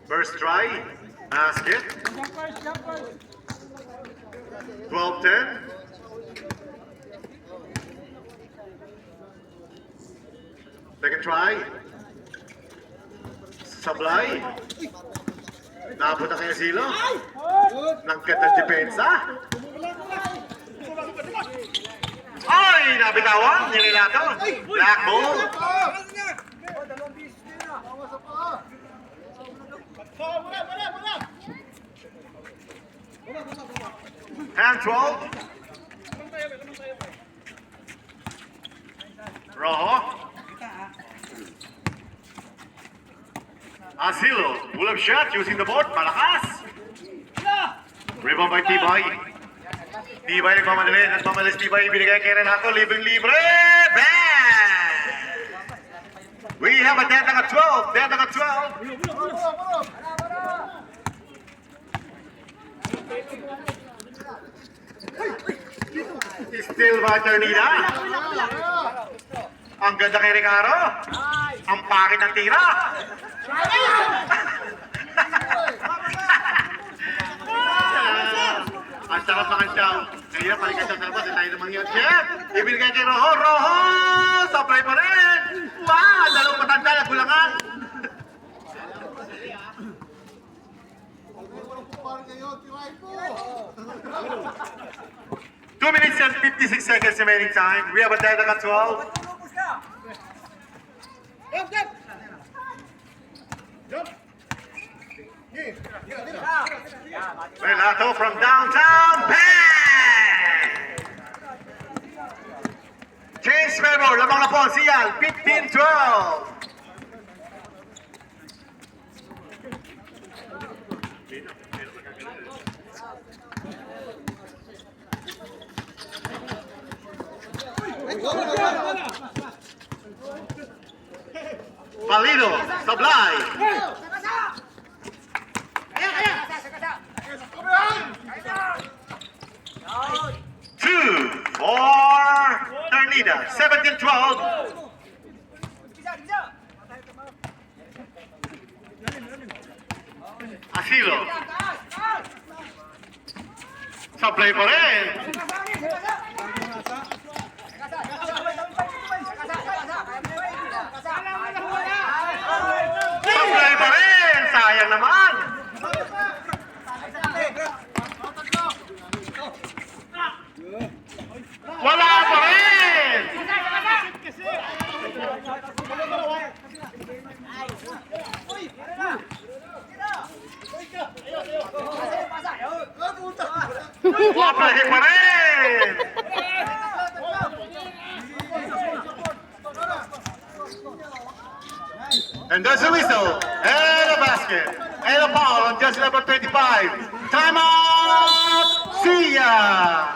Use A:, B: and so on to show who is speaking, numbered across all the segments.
A: First try, basket. 12-10. Second try. Sablay. Napunta kay Asilo. Nagkat ng depensa. Ay! Nabitawan. Nililato. Black ball. Hand 12. Rojo. Asilo. Pull-up shot using the board. Malakas. Rebound by Tibay. Tibay nagmamadali. Nagmamalis Tibay. Binigay kay Renato. Libreng-libre. Bang! We have a dead at 12. Dead at 12. Still by Ternida. Ang ganda kay Ricardo. Ang pangit ng tira. Ang sarap mga siyaw. Kaya palikat siya sa labas. Tayo naman yun. Chef! Ibigay kay Rojo. Rojo! Supply pa rin! Wow! Dalawang matanda na gulangan. Two minutes and 56 seconds remaining time. We have a dead at 12. Renato from downtown. Bang! James Memo, lamang na po ang Sial. 15-12. Palino, Sablay. Two for Ternida. 17-12. Asilo. Sablay pa rin. Sablay pa rin. Sayang naman. Wala pa rin. Wala pa rin. And there's a whistle, and a basket, and a ball on just number 25. Time out! See ya!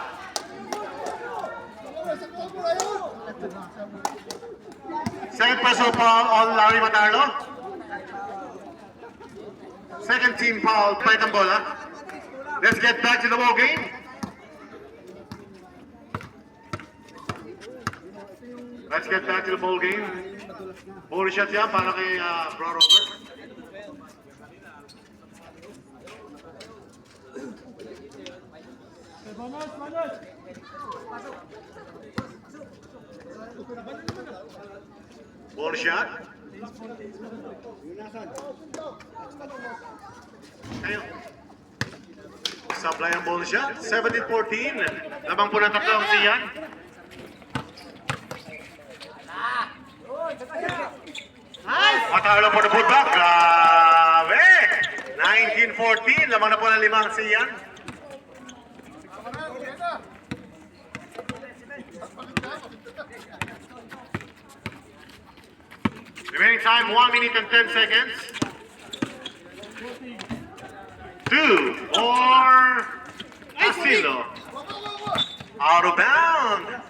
A: Second personal foul on Larry Matarlo. Second team foul, Python Bola. Let's get back to the ball game. Let's get back to the ball game. Ball shot yan para kay Bro Robert. Ball shot. Ayun. Supply ang ball shot. 17-14. Lamang po ng tatlo ang Sian. Matalo po na putback. Grabe! 19-14. Lamang na po ng limang Sian. Remaining time, 1 minute and 10 seconds. 2 for Asilo. Out of bound.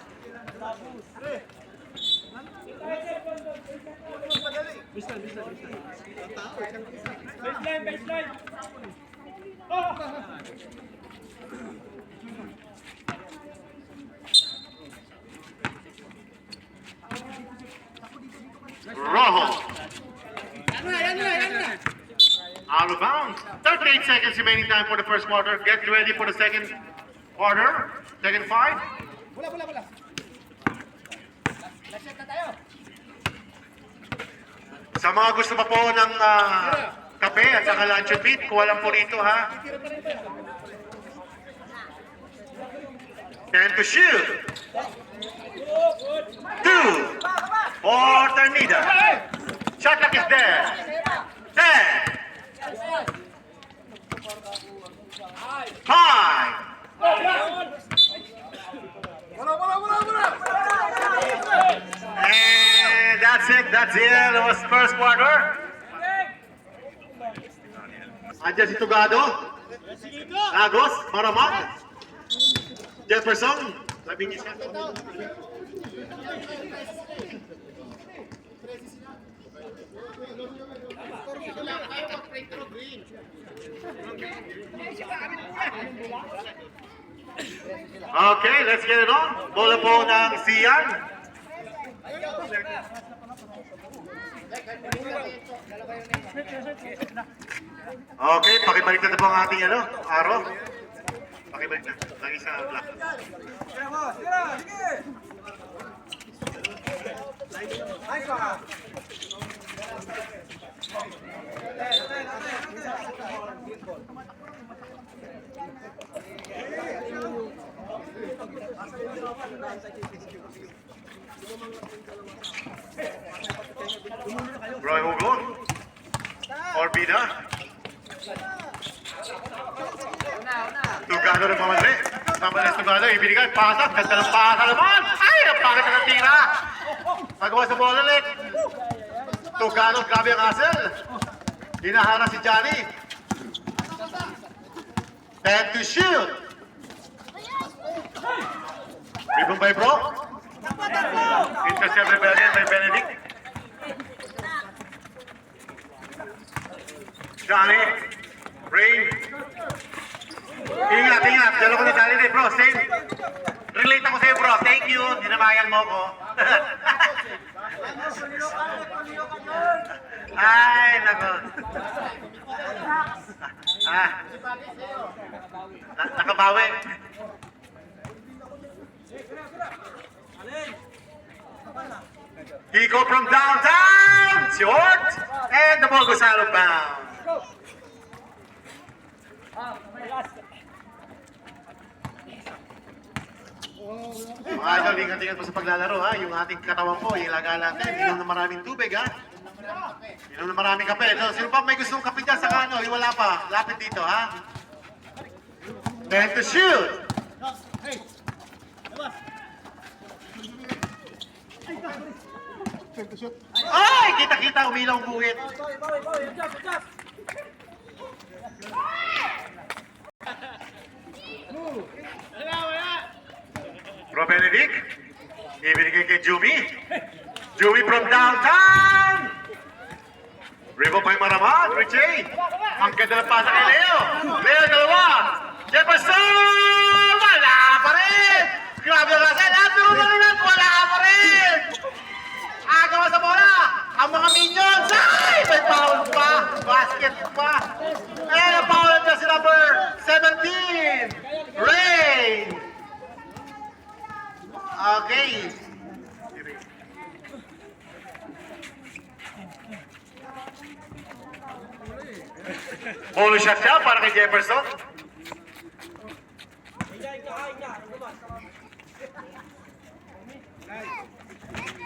B: Baseline.
A: Rojo. Out of bounds. 38 seconds remaining time for the first quarter. Get ready for the second quarter. Second five. Sa mga gusto pa po ng kape at saka lunch and meat, kuha lang po rito ha. Time to shoot. 2 for Ternida. Shot clock is there. 10. 5. And that's it. That's the end of the first quarter. Andiyan si Tugado. Agos, Maramag. Jefferson. Sabi niya siya. Okay, let's get it on. Bola po ng Sian. Okay, pakibalik na po ang ating araw. Pakibalik na. Lagi sa black. Roy Hugo. Orbida. Tugado ng pamadre. Pamadre Tugado. Ibinigay. Pasok. Ganda ng pasa naman. Ay! Ang pakit na ng tira. Magawa sa bola ulit. Tugado. Grabe ang hassle. Hinahara si Johnny. 10 to shoot. Rebound by Bro. Intercept rebellion by Benedict. Johnny. Rain. Ingat, ingat. Dalo ko na Johnny rin, bro. Same. Relate ako sa'yo, bro. Thank you. Dinamayan mo ko. Ay, nako. Nakabawi. Kiko from downtown. Short. And the ball goes out of bounds. Mga idol, ingat-ingat po sa paglalaro ha. Yung ating katawan po, ilaga natin. Inom na maraming tubig ha. Inom na maraming kape. So, sino pa may gustong kape dyan sa kano? Wala pa. Lapit dito ha. 10 to shoot. Ay! Kita-kita, umilaw ang buhit. Bro Benedict, ibinigay kay Jumi. Jumi from downtown. Rebound by Maramag, Richie. Ang ganda ng pasa kay Leo. Leo, dalawa. Jefferson! Wala pa rin! Grabe ang kasal. Wala pa rin! Agaw sa bola! Ang mga minions! Ay! May foul pa! Basket pa! And a foul na si number 17! Ray! Okay. Bolo shot siya para kay Jefferson.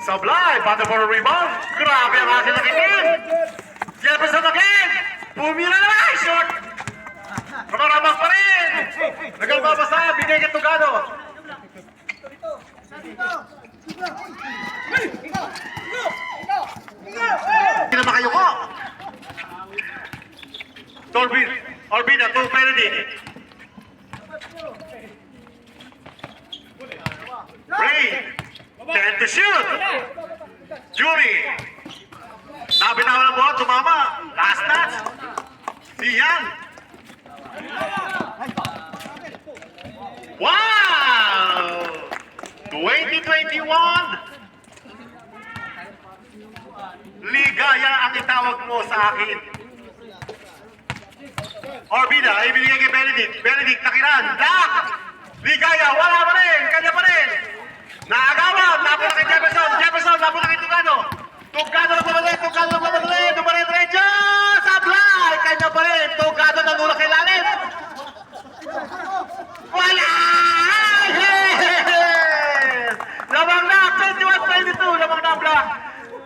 A: Sablay, battle for a rebound. Grabe ang aking nakikin. Jefferson again. Pumira na lang. Short. Maramag pa rin. Nagalbabasa. Binay kay Tugado. Hindi na makayo ko. Orbina to Benedict. Ray. 10 to shoot. Jumi. Nabitawan ng bola, tumama. Last touch. Siyan. Wow! 2021. Ligaya ang itawag mo sa akin. Orbida, ibinigay kay Benedict. Benedict, nakiran. Lock! Ligaya, wala pa rin. Kanya pa rin. Naagawan, napunta kay Jefferson. Jefferson, napunta kay Tugano. Tugano na pabalik, Tugano na pabalik. Dumarin diretso. Sablay! Kanya pa rin. Tugano na nula kay Lalim. Wala! Yes! Lamang na, 21-22. Lamang na, Black.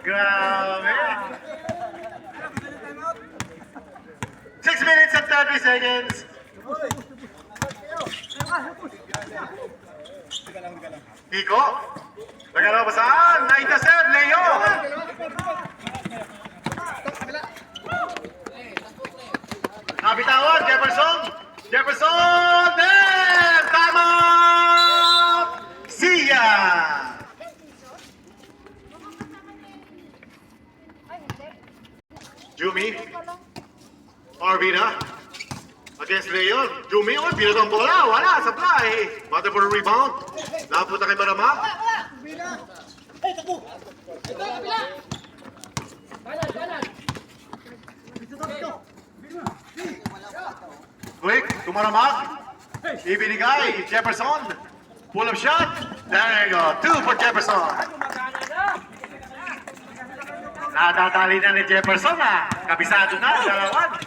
A: Grabe. 6 minutes and 30 seconds. Kiko. Nagalaw ba saan? Na-intercept, Leo. Nabitawan, Jefferson. Jefferson, there! Tama! Siya! Jumi. Arvina. Against Leon. Jumi, oh, pinag ang bola. Wala, supply. Battle for a rebound. Napunta kay Maramag. Quick, tumaramag. Ibinigay, Jefferson. Pull up shot. There you go. 2 for Jefferson. Natatali na ni Jefferson ha. Kabisado na, dalawan.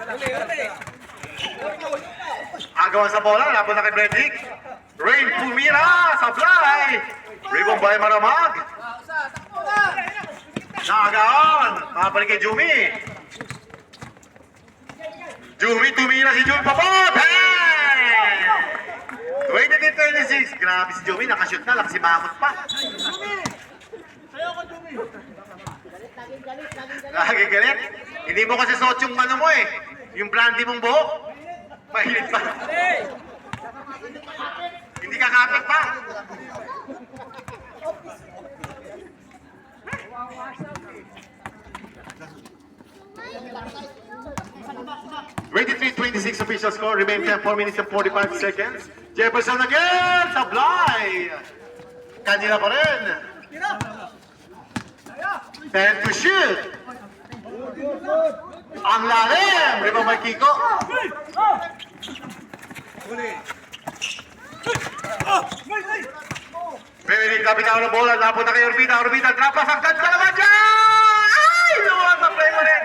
A: Agawan sa bola, napunta kay Benedict. Rain pumira, supply. Rebound by Maramag. Naagawan, nakapalik kay Jumi. Jumi, tumira si Jumi Papot! Hey! 23-26. Grabe si Jumi, nakashoot na, lakas si Mamot pa. Lagi galit. Hindi mo kasi suot yung ano mo eh. Yung blondie mong buhok. Mahilit pa. Hindi ka kapit pa. (23-26) official score. Remain 10, 4 minutes and 45 seconds. Jefferson again! Sablay! Kanila pa rin. 10 to shoot. Ang lalim. Rebound by Kiko. Benedict, kapit ako ng bola. Napunta kay Orbita. Orbita, drop pass. Ang ganda naman dyan! Ay! Naman sa play mo rin.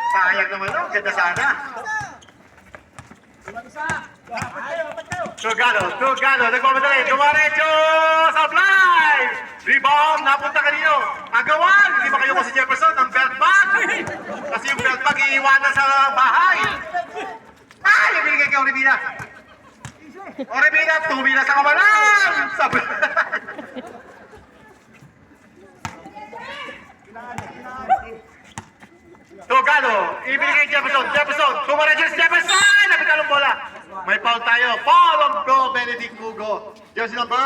A: Sayang naman ito. Ganda sana. Tugano, nagmamadali. Dumaretso! Supply! Rebound, napunta kanino. Agawan! Hindi ba kayo ko si Jefferson? Ang belt bag! Kasi yung belt bag iiwanan sa bahay. Ay! Ibigay kay Orbita. Orbita, tumira sa kawalan! Supply! Tugano, ibigay kay Jefferson. Jefferson, tumaretso si Jefferson! Napitan ang bola. May foul tayo. Foul on go, Benedict Hugo. Jersey number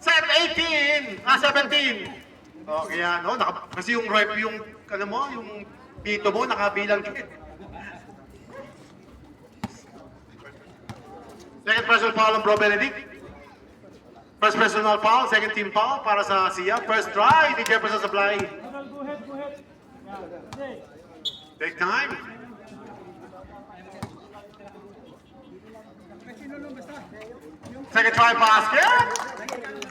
A: 17. 17. O, kaya, no? Kasi yung rep, yung, alam mo, yung dito mo, nakabilang yun. Second personal foul on bro, Benedict. First personal foul, second team foul para sa Sia. First try ni Jefferson Supply. Take time. Second try basket.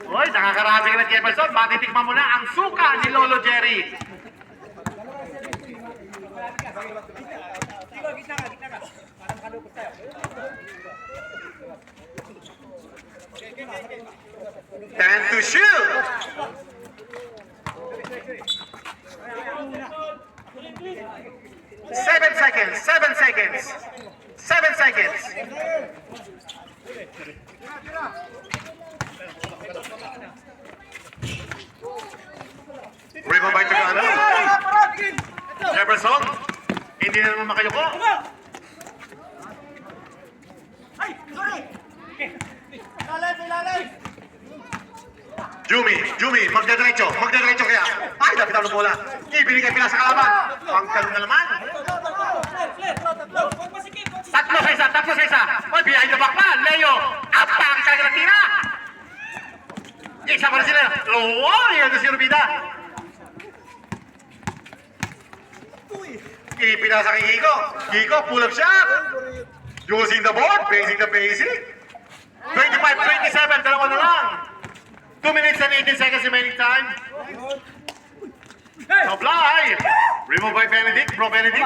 A: Uy, nakakarami ka ng Jefferson. Matitikman mo na ang suka ni Lolo Jerry. Ten to shoot. 7 seconds. 7 seconds. 7 seconds. Rebound by Tugano. Jefferson. Hindi na naman makayuko. Jumi, magdadiretso kaya. Ay, dapat ang bola. Ibinigay pila sa kalaban. Pangkalo na naman. Tatlo sa isa. Oy, behind the back man. Leo, apang sa tira. Isa pa rin sila. Lowo, yun na si Rubida. Ipinasa kay Kiko. Kiko, pull-up shot. Using the board, facing the basic. 25-27, dalawa na lang. 2 minutes and 18 seconds remaining time. Supply. Remove by Benedict. Pro Benedict.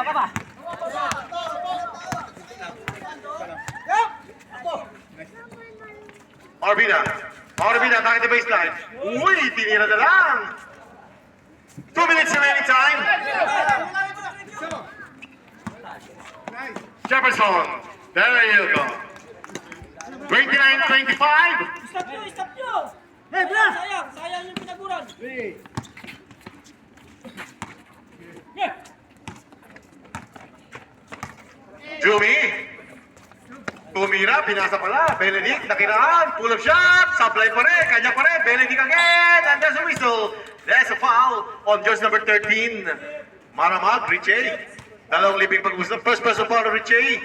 A: Orbida. Orbida, target the baseline. Uy, tinira na lang. 2 minutes remaining time. Jefferson. There you go. 29-25.
B: Stop nyo! Sayang yung pinaguran.
A: Jumi. Tumira, pinasa pala. Benedict, nakiraan. Pull-up shot. Supply pa rin. Kanya pa rin. Benedict again. And there's a whistle. There's a foul on jersey number 13. Maramag, Richie. Dalawang libing pag-usap. First person foul of Richie.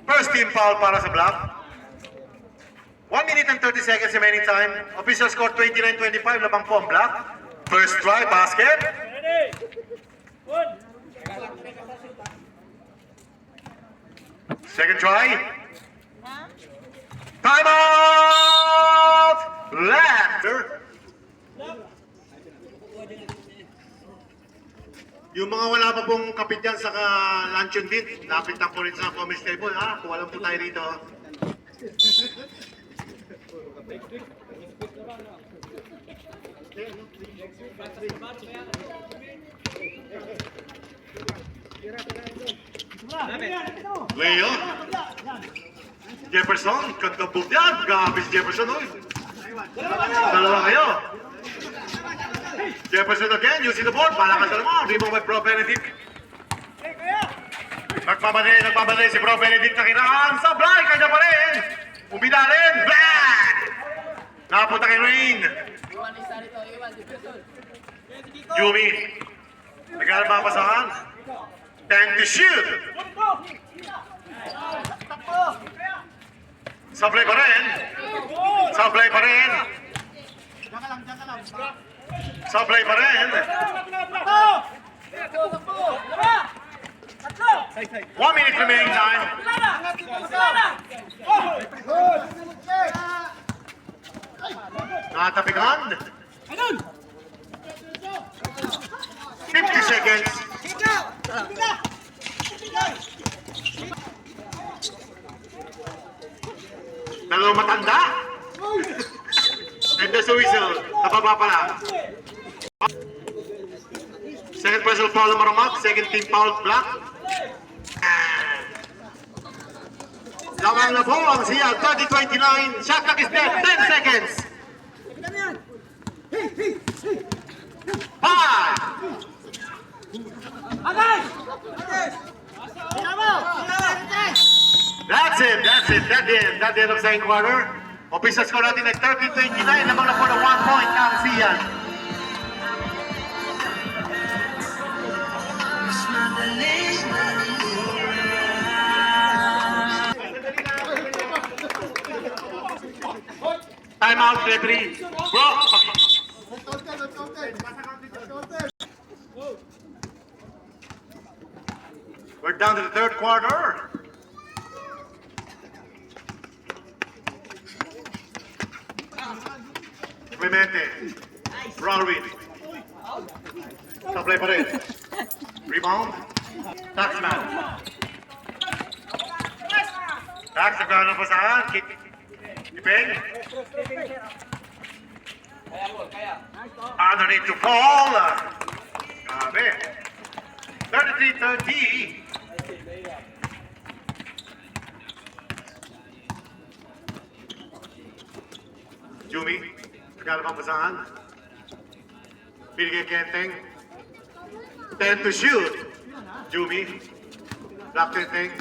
A: First team foul para sa Black. 1 minute and 30 seconds remaining time. Official score 29-25. Labang po ang Black. First try, basket. Second try. Time out! Left. Yung mga wala pa pong kapit dyan sa luncheon bin, lapit na po rin sa comments table, ha? Kung alam po tayo rito. Leo. Jefferson, kantang yan. Grabe si Jefferson, oy. Dalawa kayo. Jefferson again, using the board. Malakas na naman. Rebound by Pro Benedict. Nagpapadali si Pro Benedict na kinaan. Sablay, kanya pa rin. Umida rin. Black! Nakapunta kay Rain. Yumi. Nagkaroon ba pasahan? 10 to shoot. Sablay pa rin. Sablay pa rin. Sablay pa rin. 1 minute remaining time. Nakatapikan. 50 seconds. Dalawang matanda. And there's a whistle. Nababa pala. Second personal foul ng Maramag. Second team foul Black. Lamang na po ang siya. 30-29. Shot clock is dead. 10 seconds. 5. That's it. That's the end of second quarter. Official score natin ay 30-29. Lamang na po ng 1 point ang siyan. Time out, referee. Bro. We're down to the third quarter. Clemente. Browin. Supply pa rin. Rebound. Taxman. Tax, nagkaroon ng pasahan. Kipeng. Underneath to Paul. Grabe. 33-30. Jumi. Nagkaroon ng pasahan. Binigay Kenteng. 10 to shoot. Jumi. Black Kenteng.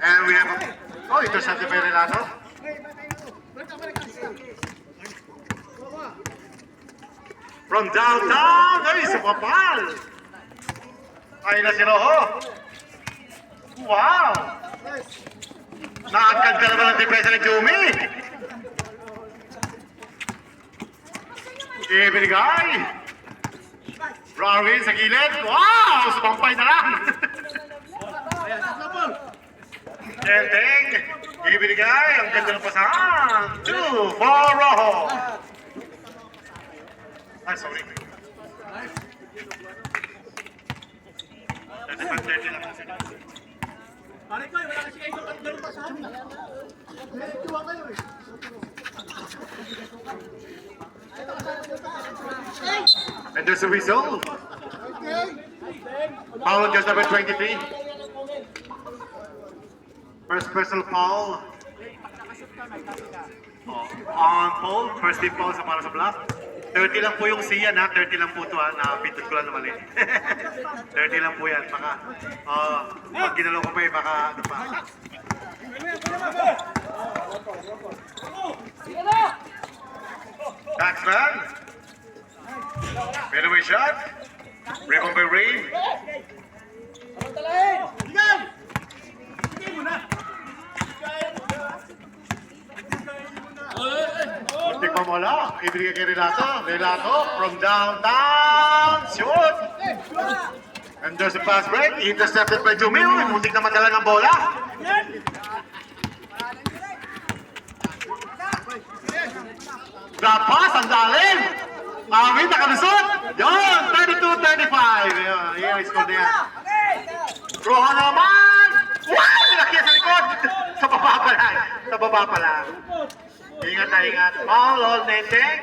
A: And we have a... Oh, ito sa Tiberelato. From downtown, ay, sa papal. Ay na si Rojo. Wow. Nakaganda naman ang depensa ni Jumi. Ibigay. Arwin sa gilid. Wow! Sumampay na lang. Jenteng. Ibigay. Ang ganda ng pasahan. 2 for Rojo. Ay, sorry. 30 lang.
B: Pare ko, wala kasi kayo ng ganun pa sa amin. Tuwa kayo eh.
A: And there's a whistle. Foul just number 23. First personal foul. Oh, on Paul, first team foul sa para sa block. 30 lang po yung siya na, 30 lang po ito ha, napindot ko lang naman eh. 30 lang po yan, baka, pag ginalaw ko pa eh, baka ano pa. Taxman. Fadeaway shot. Rebound by Ray. Muntik pa mola. Ibigay kay Relato. Relato from downtown. Shoot. And there's a pass break. Intercepted by Jumil. Muntik na madala ng bola. Drop pass. Ang dalim. Amin, nakalusot. Yun. 32-35. Yan, score na yan. Rojo naman. Wow! Nilakya sa likod. Sa baba pa lang. Sa baba pa lang. Ingat na ingat. Foul on Nenteng.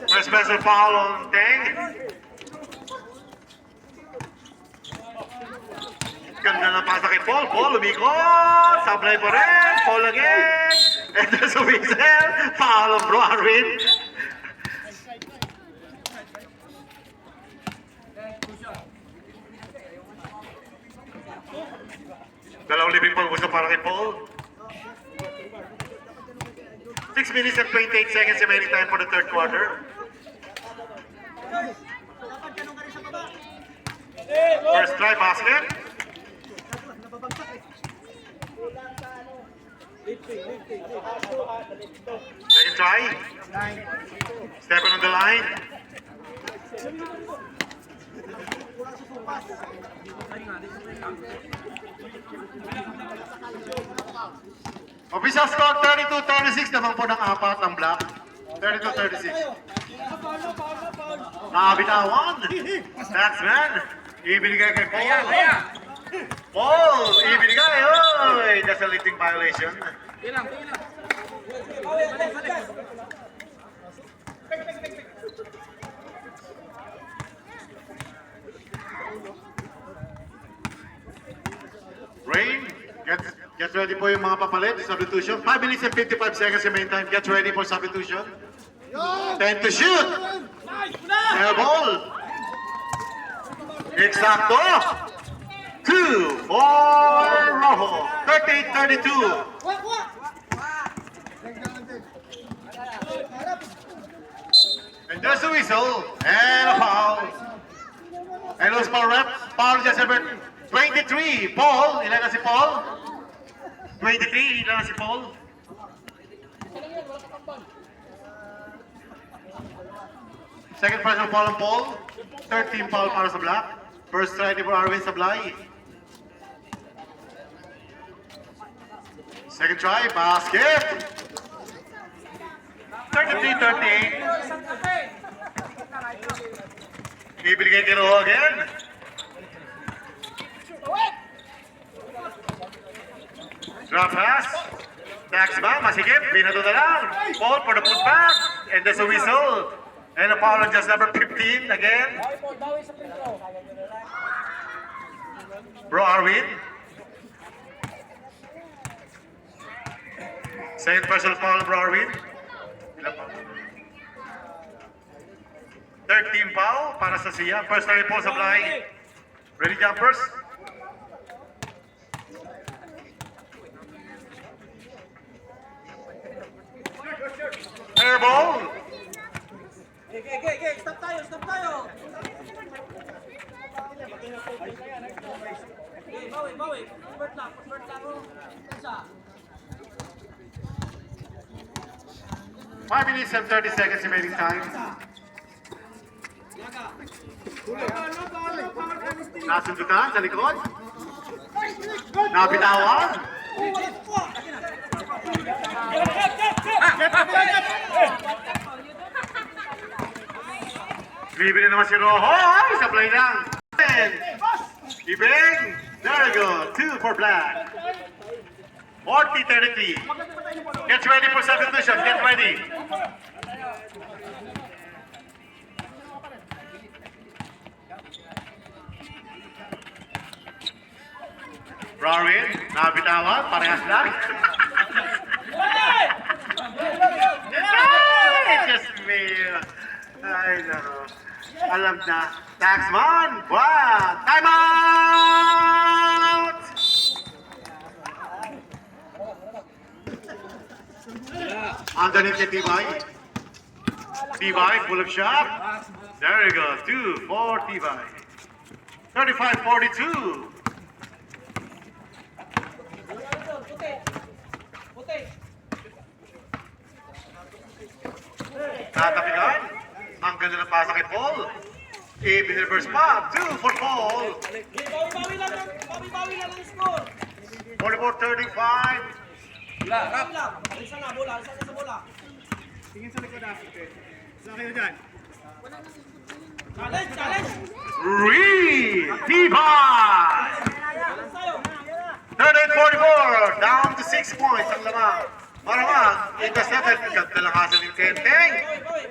A: First special foul on Teng. Ganda ng pasa kay Paul. Paul umikot. Sablay pa rin. Paul again. And there's a whistle. Foul on Bro Arwin. Dalawang libing pang gusto para kay Paul. 6 minutes and 28 seconds remaining time for the third quarter. First try basket. Second try. Stepping on the line. Official score 32-36 naman po ng apat ang block. 32-36. Nakabitawan. Taxman. Ibinigay kay Paul. Paul, ibinigay. Oy, that's a lifting violation. Rain, get ready po yung mga papalit, substitution. 5 minutes and 55 seconds remaining time. Get ready for substitution. 10 to shoot. Air ball. Exacto. 2 for Rojo. 38-32. And there's a whistle. And a foul. And it was foul rep. Foul just ever. 23, Paul. Ilan na si Paul? 23, ilan na si Paul? Second personal foul on Paul. 13 foul para sa Black. First try ni Arwin Sablay. Second try, basket. 33-38. Ibigay kay Rojo again. Drop pass. Taxman, masigip. Binato na lang. Paul for the putback. And there's a whistle. And a foul on just number 15 again. Bro Arwin. Second personal foul on Bro Arwin. 13 foul para sa siya. First time Paul Sablay. Ready jumpers? Air ball.
B: Okay. Stop tayo. Bawi. Convert lang. Isa.
A: 5 minutes and 30 seconds remaining time. Nasundutan sa likod. Nabitawan. Bibili naman si Rojo. Ay, sablay lang. Ibeng. There you go. 2 for black. 40-33. Get ready for substitution. Get ready. Rorin, nabitawan, parehas lang. Ay, just me. Ay, nako. Alam na. Taxman, wow! Time out! Underneath kay Tibay. Tibay, full of shot. There you go. 2 for Tibay. 35-42. Tatapigan. Ang ganda ng pasa kay Paul. I-reverse pa. 2 for Paul.
B: Bawi-bawi lang ang score.
A: 44-35.
B: Bawi lang. Alisa na bola, alisa na sa bola.
C: Tingin sa likod ah. Saan kayo dyan?
B: Challenge, challenge.
A: Tibay!
B: Sayo.
A: 38-44. Down to 6 points ang lamang. Maramang. Intercepted. Ganda lang kasi ng Tenteng.
B: Boy.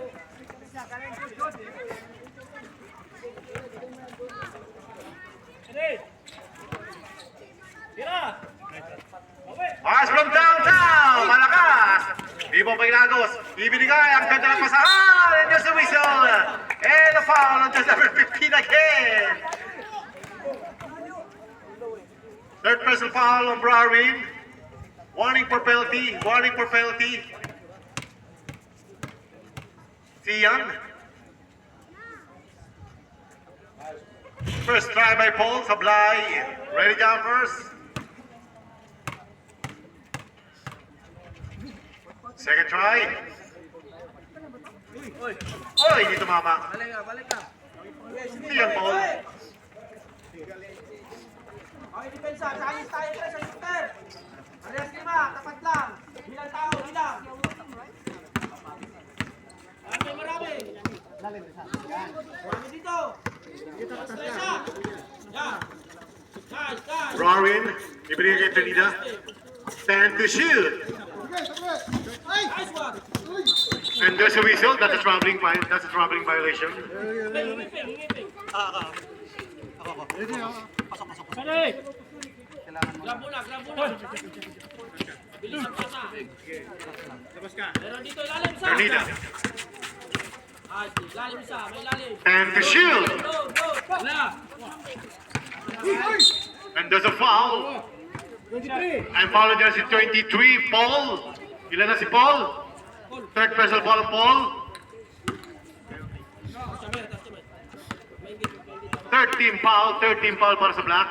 A: Pass from downtown. Malakas. Di mo Pailagos. Ibinigay ang ganda ng pasahan. And just a whistle. And a foul on just number 15 again. Third personal foul on Browning. Warning for penalty. Warning for penalty. Sian. First try by Paul. Sablay. Ready jumpers. Second try. Oy, hindi tumama.
B: Balik ka.
A: Sian Paul.
B: Okay, depensa. Challenge tayo pre sa shooter. Parehas lima, tapat lang. Bilang tao, bilang. Marami. Marami dito. Isa. Yan. Nice, nice.
A: Rorin. Ibigay kay Trinida. Stand to shoot.
B: Nice one.
A: And there's a whistle. That's a traveling violation.
B: Hingiping. Grab muna. Bilis ang pasa.
C: Labas ka.
B: Meron dito ilalim isa.
A: Trinida.
B: Ay, ilalim isa. May ilalim.
A: And to shoot.
B: Go. Wala.
A: And there's a foul.
C: 23.
A: I'm following there's a 23. Paul. Ilan na si Paul? Third personal foul of Paul. 13 foul para sa Black.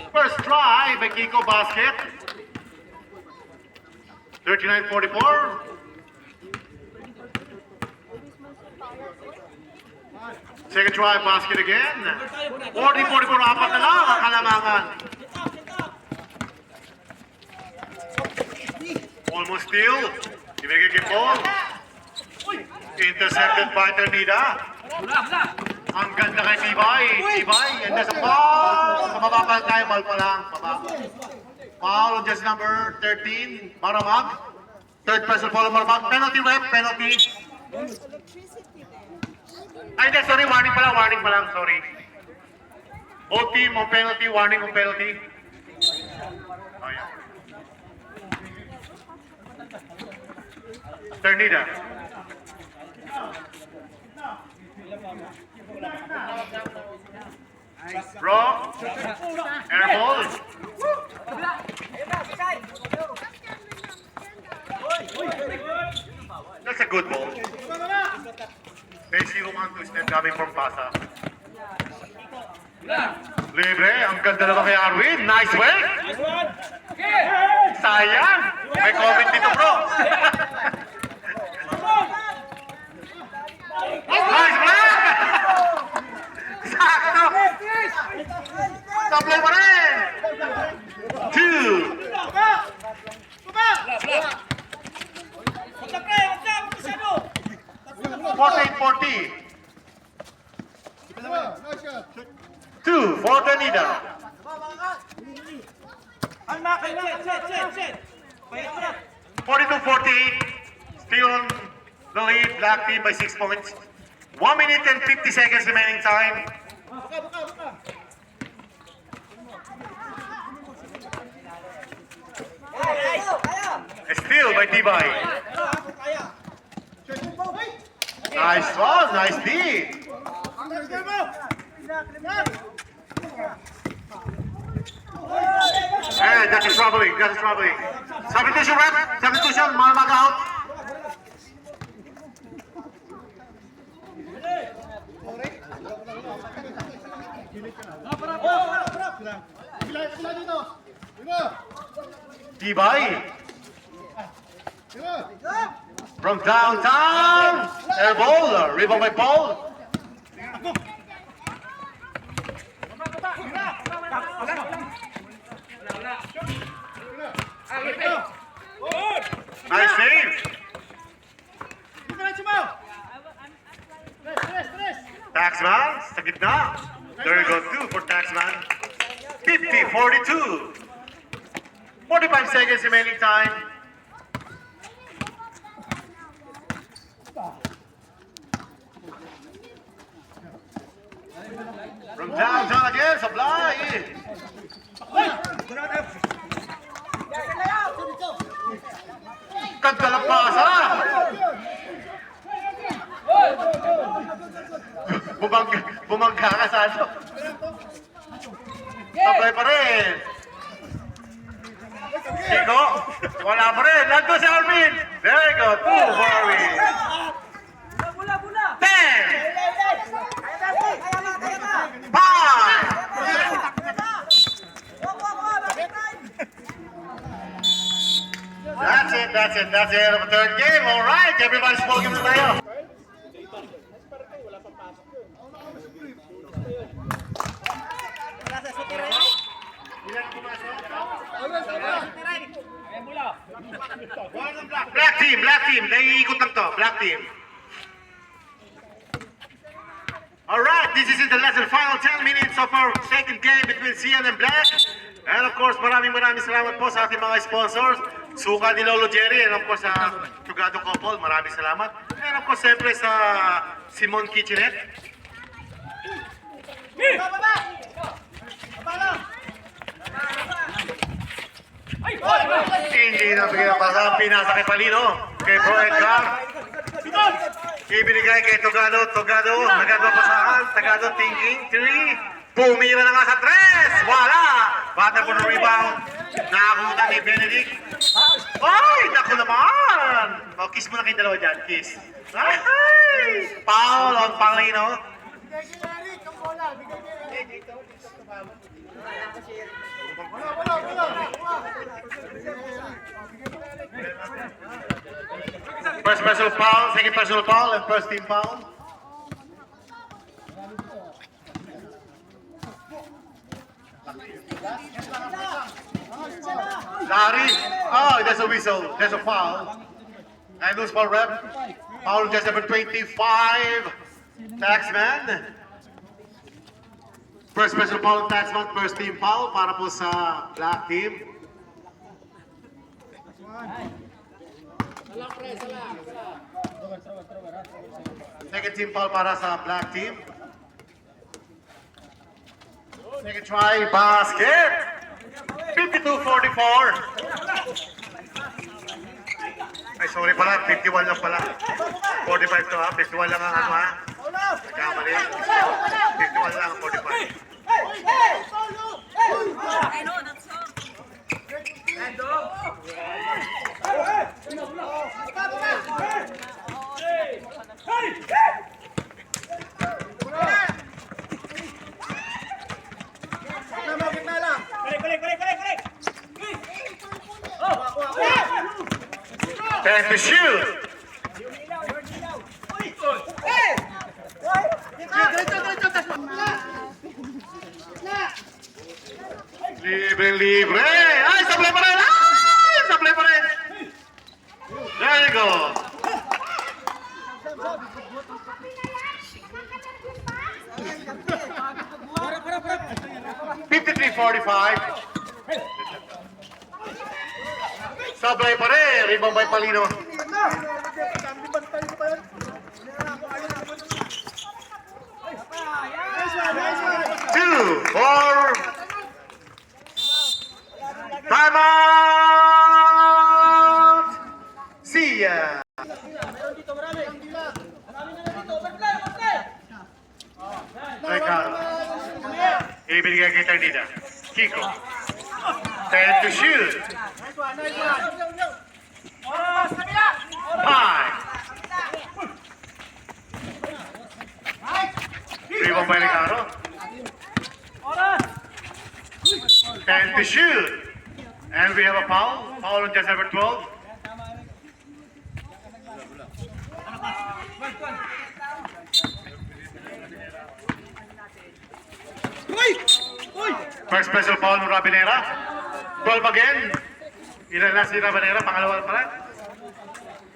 A: First try by Kiko basket. 39-44. Second try basket again. 40-44 apat na lang ang kalamangan. Almost steal. Ibigay kay Paul. Intercepted by Ternida. Ang ganda kay Tibay. And there's a foul. Sa baba pa tayo, ball pa lang. Foul on just number 13. Maramag. Third personal foul of Maramag. Penalty rep. Penalty. Ay, hindi. Sorry. Warning pa lang. Sorry. Both team on penalty. Warning on penalty. Oh, yeah. Ternida. Raw. Air ball. That's a good ball. Messi Roman Tusnet coming from Pasa. Libre. Ang ganda naman kay Arwin. Nice work. Sayang. May comment dito, bro. Supply pa rin! 2!
B: Wag na, pre! Wag na! Masyado!
A: 14-40. 2 for Danida.
B: Ang makin! Set! Pahinga mo na!
A: 42-40. Still on the lead. Black team by 6 points. 1 minute and 50 seconds remaining time. Still by Tibay. Nice one, nice D. And that is troubling, Substitution rep, substitution, Malmag out. Tibay. From downtown, air ball, rebound by Paul. Nice save. Taxman, sa gitna. There you go, 2 for Taxman. 50-42. 45 seconds remaining time. From downtown again, Supply. Kanta lang pasa. Bumangga ka sa ano. Supply pa rin. Chico, wala pa rin. Nandito si Arvin. There you go, 2 for Arvin.
B: Bula!
A: 10. 5. That's it. That's the end of the third game. All right, everybody's smoking na tayo. Black team. Naiikot lang to. Black team. All right, this is the last and final 10 minutes of our second game between Cian and Black. And of course, maraming salamat po sa ating mga sponsors. Suka ni Lolo Jerry, and of course sa Tugado Couple, maraming salamat. And of course, siyempre sa Simon Kitchenette. Hindi na bigyan pa sa pinasa kay Palino, kay Bro Edgar. Ibinigay kay Tugado, nagagawa pa saan, Tugado thinking, 3. Pumira na nga sa 3, wala! Bata po ng rebound, nakakuta ni Benedict. Ay, naku naman! O, kiss mo na kayong dalawa dyan, kiss. Ay! Foul on Palino. First personal foul, second personal foul, and first team foul. Larry, oh, there's a whistle, there's a foul. And who's foul rep? Foul just number 25, Taxman. First special foul, Taxman, first team foul para po sa Black team. Second team foul para sa Black team. Second try, basket. 52-44. Ay, sorry pala, 51 lang pala. 45 to ha, 51 lang ang ano ha. Kamali. 51 lang, 45.
D: I know that song.
A: Time to shoot. Libre. Ay, sablay pa rin! Ay, sablay pa rin! There you go. 53-45. Sablay pa rin. Rebound by Palino. Two, four. Time out. See ya.
B: Meron dito, marami. Marami na dito. Overplay, overplay.
A: Teka. Ibigay kay Tardida. Kiko. 10 to shoot.
C: Nice one, nice one.
B: Oras, kabila.
A: 5. Rebound by Ricardo.
B: Oras.
A: 10 to shoot. And we have a foul. Foul on just number 12. First special foul ng Rabinera. 12 again. Ilan na si Rabinera? Pangalawa pa lang.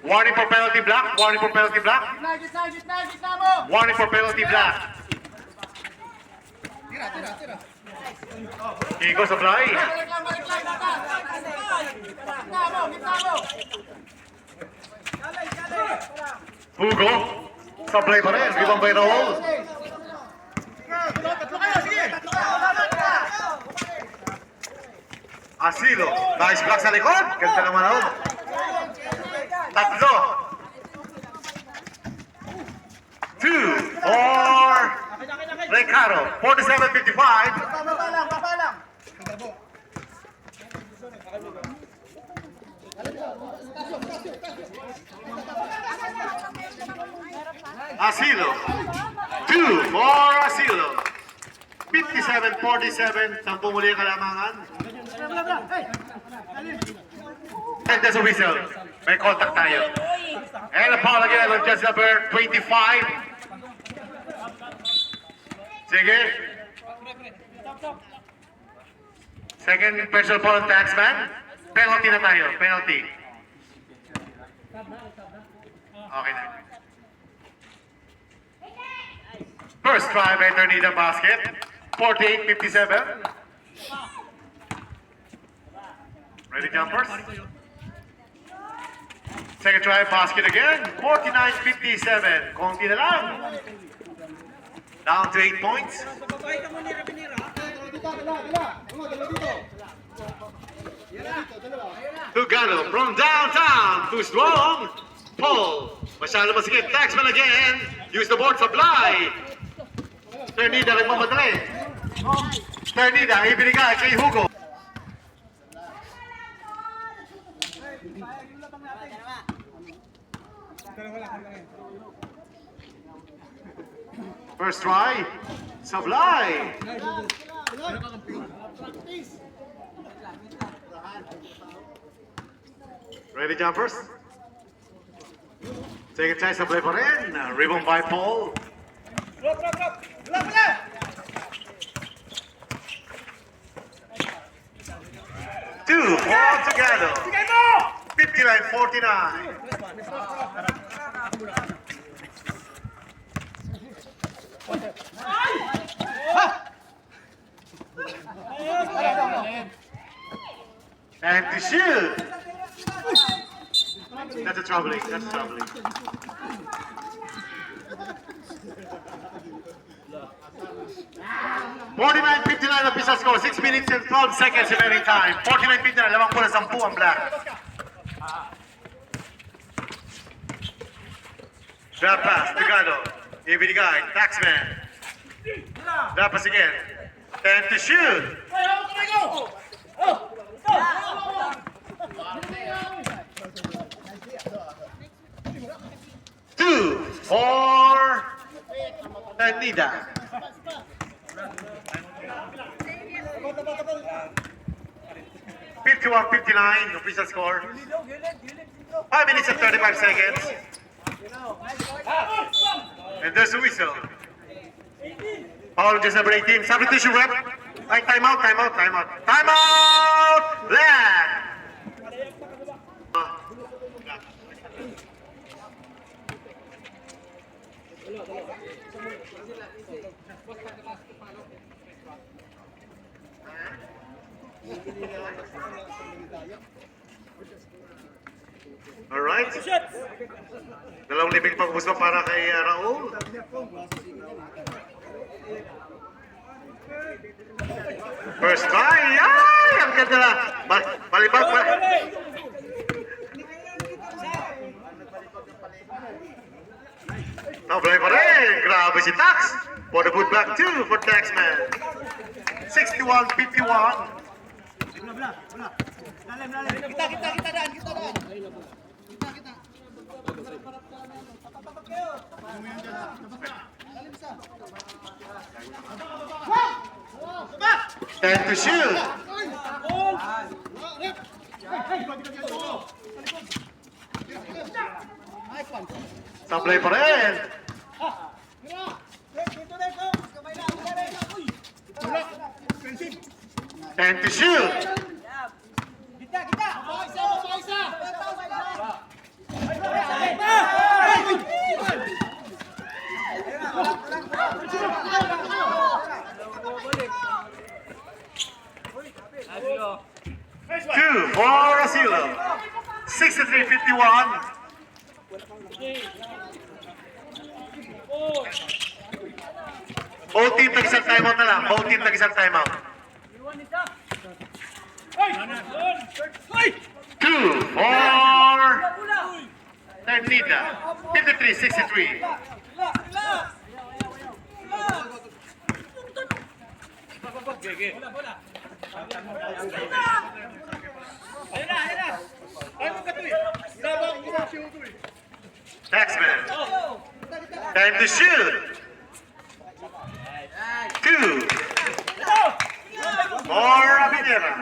A: Warning for penalty block. Warning for penalty block.
C: Gitna mo.
A: Warning for penalty block. Kiko supply.
C: Balik lang. Gitna mo.
A: Hugo. Supply pa rin. Rebound by Raul.
C: Tatlo kayo, sige.
A: Asilo. Nice block sa likod. Ganda naman ako. Tatlo. 2, 4. Ricardo. 47-55.
C: Baba lang.
A: Asilo. 2 for Asilo. 57-47. 10 muli ang kalamangan. And there's a whistle. May contact tayo. And a foul again on just number 25. Sige. Second personal foul on Taxman. Penalty na tayo. Penalty. Okay na. First try by Ternida basket. 48-57. Ready jumpers? Second try basket again. 49-57. Konti na lang. Down to 8 points.
B: Babay ka muna, Rabinera.
A: Lugano from downtown. Too strong. Paul. Masyado masikip. Taxman again. Use the board supply. Ternida rin mamadali. Ternida ibinigay kay Hugo. First try. Supply. Ready jumpers? Second try, supply pa rin. Rebound by Paul.
B: Drop. Wala.
A: 2, 4 together.
B: Bigay mo!
A: 59-49. And to shoot. That's a troubling. 49-59 official score. 6 minutes and 12 seconds remaining time. 49-59, 10 ang black. Drop pass, Delgado. Ibinigay, Taxman. Drop pass again. And to shoot. Two, 4, Ternida. (51-59) official score. 5 minutes and 35 seconds. And there's a whistle. Foul just number 18. Substitution rep. Ay, time out. Time out! Land! Alright. Dalawang libing pag-ubos pa para kay Raul. First try. Ay! Ang ganda na. Balibag pa. Tablay pa rin. Grabe si Tax. For the putback 2 for Taxman. 61-51.
C: Kita daan.
A: Time to shoot. Tablay pa rin. Time to shoot. Two for Asilo. 63-51. Both team tag-isang timeout na lang. Both team tag-isang timeout. 2 for Ternida. 53-63. Taxman. Time to shoot. 2 for Abinera.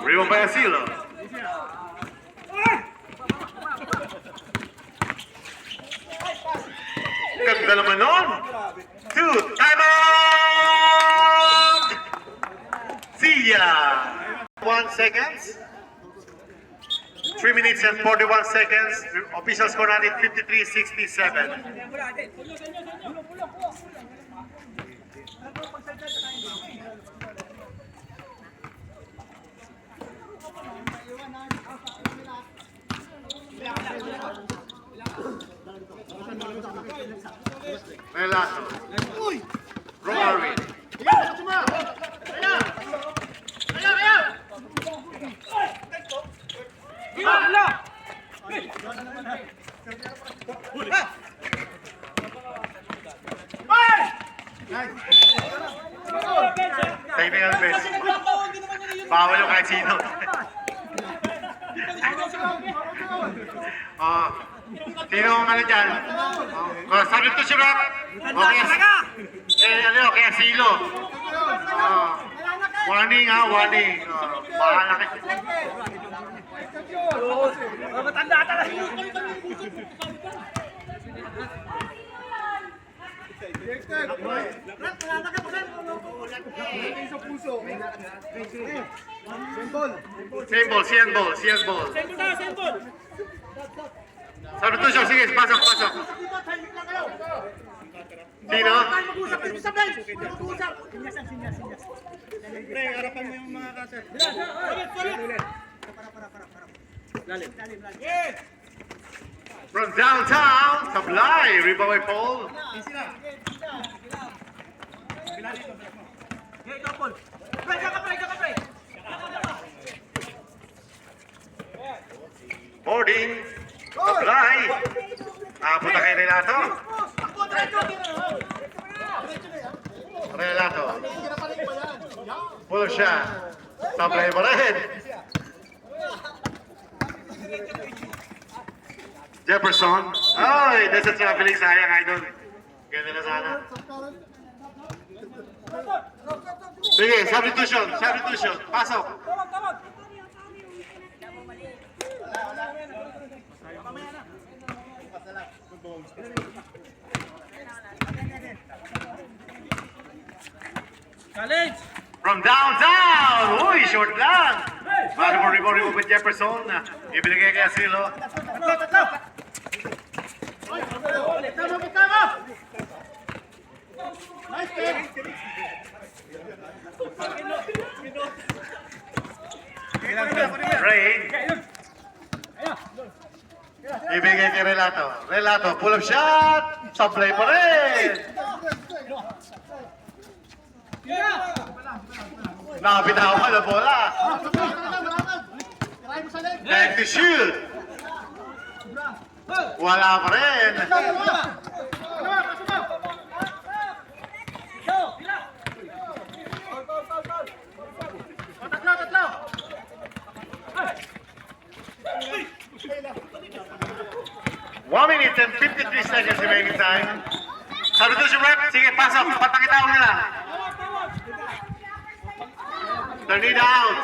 A: Rebound by Asilo. Ganda naman nun. 2, time out! See ya! 1 seconds. 3 minutes and 41 seconds. Official score natin 53-67. Melato. Romarin. Timing ang best. Bawal yung kahit sino. Sino ang ano dyan? Sabi to si Rob. Kaya silo. Warning ha, warning. Bahala ka.
B: Matanda talaga.
A: Same ball. Sabi to siya, sige, pasok. Sino?
C: Pre, harapan mo yung mga kaser.
A: From downtown, Sablay, rebound by Paul. Boarding, Sablay. Punta kay Relato. Pull shot. Sablay pa rin. Jefferson. Ay, nasa traveling sayang, idol. Ganda na sana. Sige, substitution. Pasok.
B: Challenge!
A: From downtown! Uy, short lang! Bago mo rebound with Jefferson. Ibinigay kay Asilo. Rain. Ibigay kay Relato. Relato, pull up shot! Supply pa rin! Nakapitawa na bola. Time to shoot. Wala pa rin. One minute and 53 seconds remaining time. Substitution rep. Sige, pasok. Patakitawag nila. Turn it out.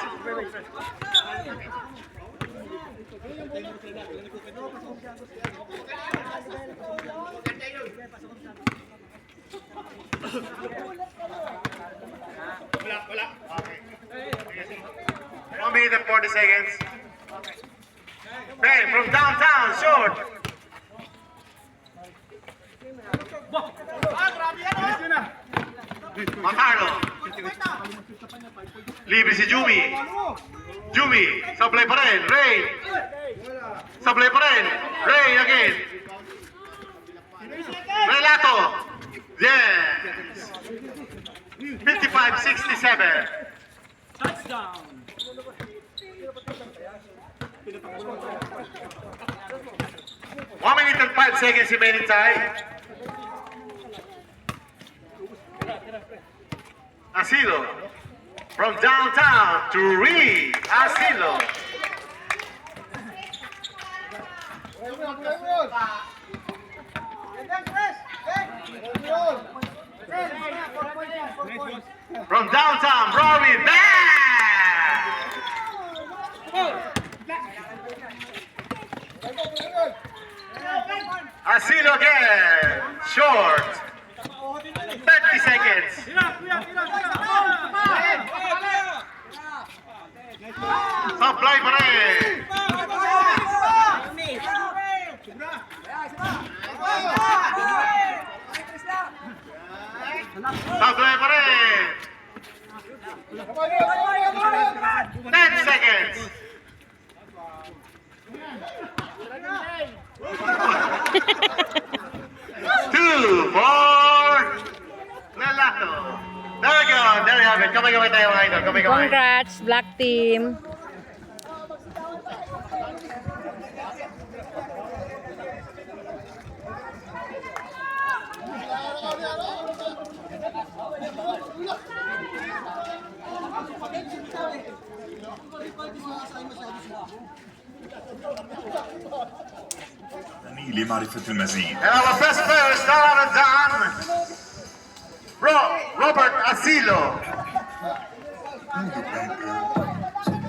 C: Wala.
A: 1 minute and 40 seconds. Ben from downtown, short. Macarlo. Libre si Jumi. Jumi, supply pa rin. Rain. Supply pa rin. Rain again. Relato. Yes. 55-67.
B: Touchdown!
A: 1 minute and 5 seconds remaining time. Asilo. From downtown to Reed. Asilo. From downtown, Rory. Bang! Asilo again. Short. 30 seconds. Supply pa rin. Supply pa rin. 10 seconds. Two, four. Relato. There we go. There you have it. Kamay-kamay tayo mga idol. Kamay-kamay.
D: Congrats, Black Team.
E: لمعرفة المزيد.
A: And our best player is none other than Robert Asilo.